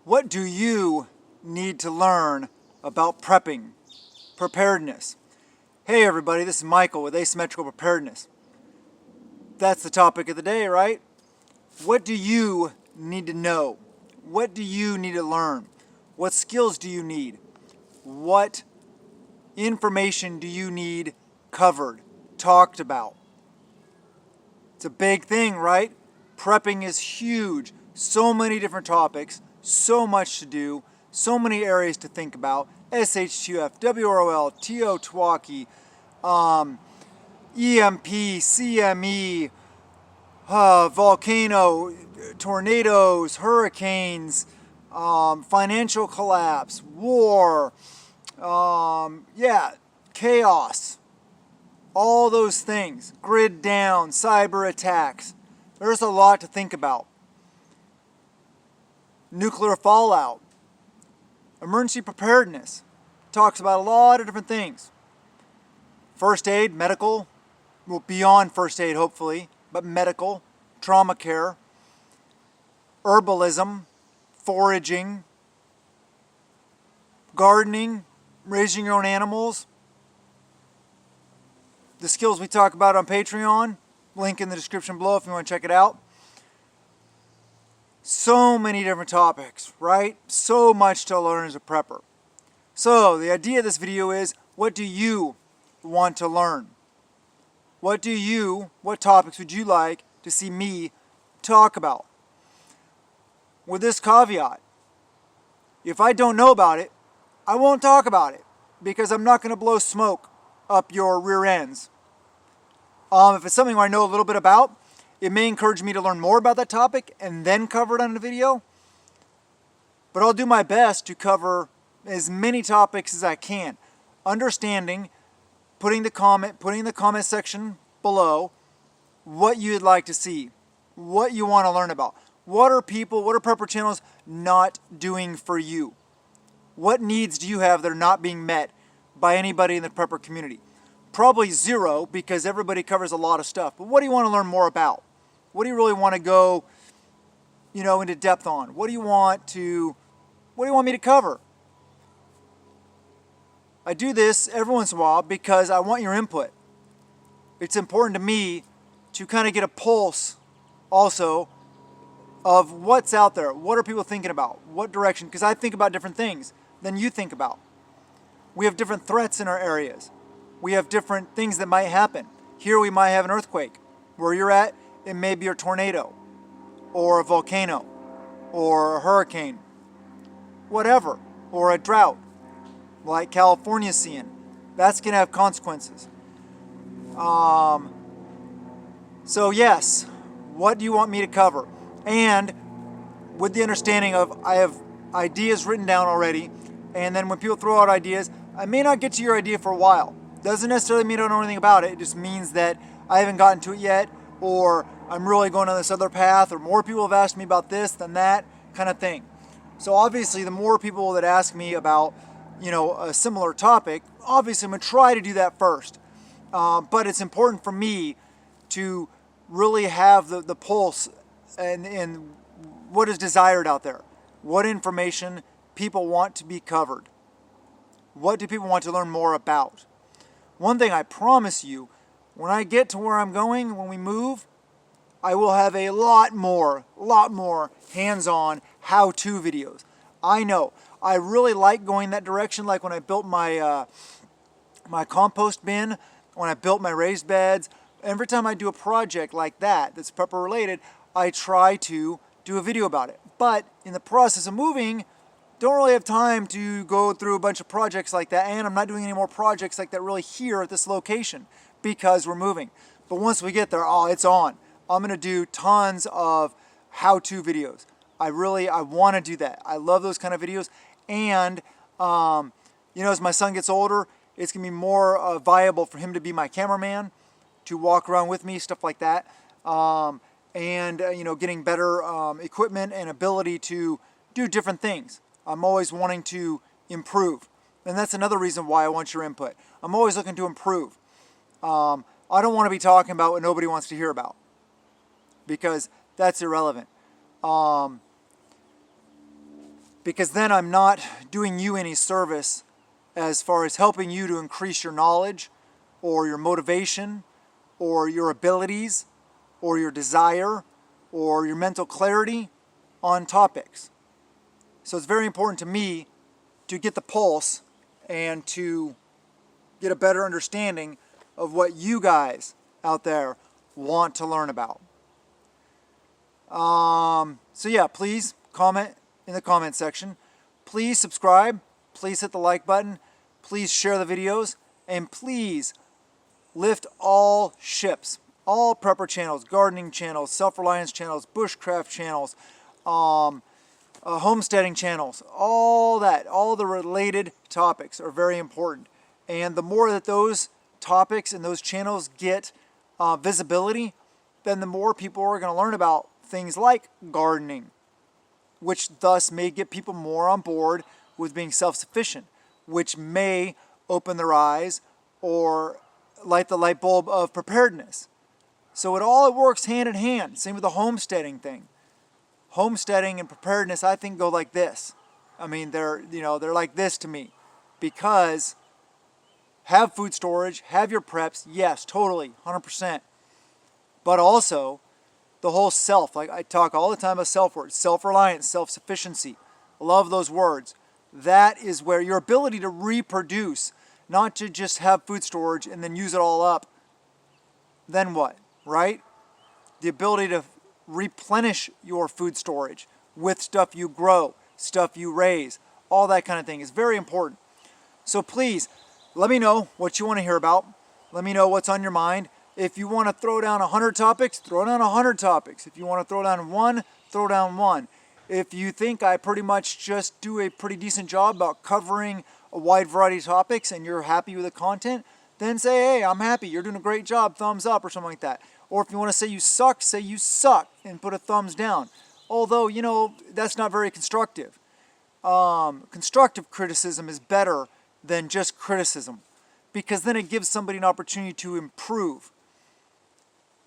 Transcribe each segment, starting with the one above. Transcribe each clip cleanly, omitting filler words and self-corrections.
What do you need to learn about prepping? Preparedness. Hey everybody, this is Michael with Asymmetrical Preparedness. That's the topic of the day, right? What do you need to know? What do you need to learn? What skills do you need? What information do you need covered, talked about? It's a big thing, right? Prepping is huge. So many different topics, so much to do, so many areas to think about. SH2F, WROL, TO Twaki, EMP, CME, volcano, tornadoes, hurricanes, financial collapse, war, chaos, all those things, grid down, cyber attacks. There's a lot to think about. Nuclear fallout, emergency preparedness, talks about a lot of different things. First aid, medical, well, beyond first aid hopefully, but medical, trauma care, herbalism, foraging, gardening, raising your own animals, the skills we talk about on Patreon, link in the description below if you want to check it out. So many different topics, right? So much to learn as a prepper. So the idea of this video is, what do you want to learn? What topics would you like to see me talk about? With this caveat, if I don't know about it, I won't talk about it because I'm not going to blow smoke up your rear ends. If it's something I know a little bit about, it may encourage me to learn more about that topic and then cover it on the video. But I'll do my best to cover as many topics as I can. Understanding, putting in the comment section below what you'd like to see, what you want to learn about. What are prepper channels not doing for you? What needs do you have that are not being met by anybody in the prepper community? Probably zero, because everybody covers a lot of stuff. But what do you want to learn more about? What do you really want to go, into depth on? What do you want me to cover? I do this every once in a while because I want your input. It's important to me to kind of get a pulse also of what's out there. What are people thinking about? What direction? Because I think about different things than you think about. We have different threats in our areas. We have different things that might happen. Here we might have an earthquake. Where you're at, it may be a tornado or a volcano or a hurricane, whatever, or a drought like California's seeing. That's going to have consequences. So yes, what do you want me to cover? And with the understanding of I have ideas written down already, and then when people throw out ideas, I may not get to your idea for a while. Doesn't necessarily mean I don't know anything about it. It just means that I haven't gotten to it yet, or I'm really going on this other path, or more people have asked me about this than that kind of thing. So obviously the more people that ask me about, a similar topic, obviously I'm going to try to do that first. But it's important for me to really have the pulse and what is desired out there. What information people want to be covered. What do people want to learn more about? One thing I promise you, when I get to where I'm going, when we move, I will have a lot more hands-on how-to videos. I know. I really like going that direction, like when I built my my compost bin, when I built my raised beds. Every time I do a project like that that's prepper related, I try to do a video about it. But in the process of moving, don't really have time to go through a bunch of projects like that, and I'm not doing any more projects like that really here at this location because we're moving. But once we get there, it's on. I'm going to do tons of how-to videos. I want to do that. I love those kind of videos. And, as my son gets older, it's going to be more viable for him to be my cameraman, to walk around with me, stuff like that. Getting better equipment and ability to do different things. I'm always wanting to improve. And that's another reason why I want your input. I'm always looking to improve. I don't want to be talking about what nobody wants to hear about, because that's irrelevant. because then I'm not doing you any service as far as helping you to increase your knowledge or your motivation or your abilities or your desire or your mental clarity on topics. So it's very important to me to get the pulse and to get a better understanding of what you guys out there want to learn about. So yeah, please comment in the comment section. Please subscribe. Please hit the like button. Please share the videos. And please lift all ships, all prepper channels, gardening channels, self-reliance channels, bushcraft channels, homesteading channels, all that, all the related topics are very important. And the more that those topics and those channels get visibility, then the more people are going to learn about things like gardening, which thus may get people more on board with being self-sufficient, which may open their eyes or light the light bulb of preparedness. So it works hand in hand. Same with the homesteading thing. Homesteading and preparedness, I think, go like this. I mean, they're like this to me, because have food storage, have your preps, yes, totally, 100%. But also the whole self, like I talk all the time about self-worth, self-reliance, self-sufficiency. I love those words. That is where your ability to reproduce, not to just have food storage and then use it all up. Then what, right? The ability to replenish your food storage with stuff you grow, stuff you raise, all that kind of thing is very important. So please, let me know what you want to hear about. Let me know what's on your mind. If you want to throw down 100 topics, throw down 100 topics. If you want to throw down one, throw down one. If you think I pretty much just do a pretty decent job about covering a wide variety of topics and you're happy with the content, then say, hey, I'm happy, you're doing a great job, thumbs up or something like that. Or if you want to say you suck and put a thumbs down. Although, that's not very constructive. Constructive criticism is better than just criticism, because then it gives somebody an opportunity to improve.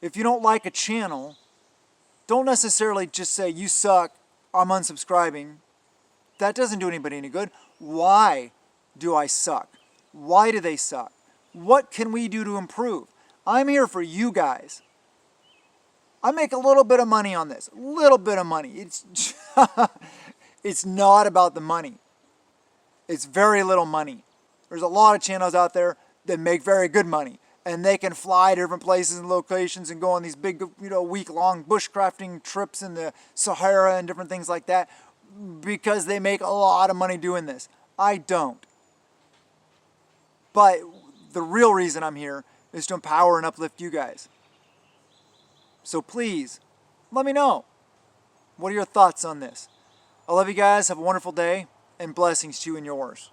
If you don't like a channel, don't necessarily just say, you suck, I'm unsubscribing. That doesn't do anybody any good. Why do I suck? Why do they suck? What can we do to improve? I'm here for you guys. I make a little bit of money on this. A little bit of money. It's not about the money. It's very little money. There's a lot of channels out there that make very good money, and they can fly to different places and locations and go on these big, week-long bushcrafting trips in the Sahara and different things like that because they make a lot of money doing this. I don't. But the real reason I'm here is to empower and uplift you guys. So please, let me know. What are your thoughts on this? I love you guys. Have a wonderful day, and blessings to you and yours.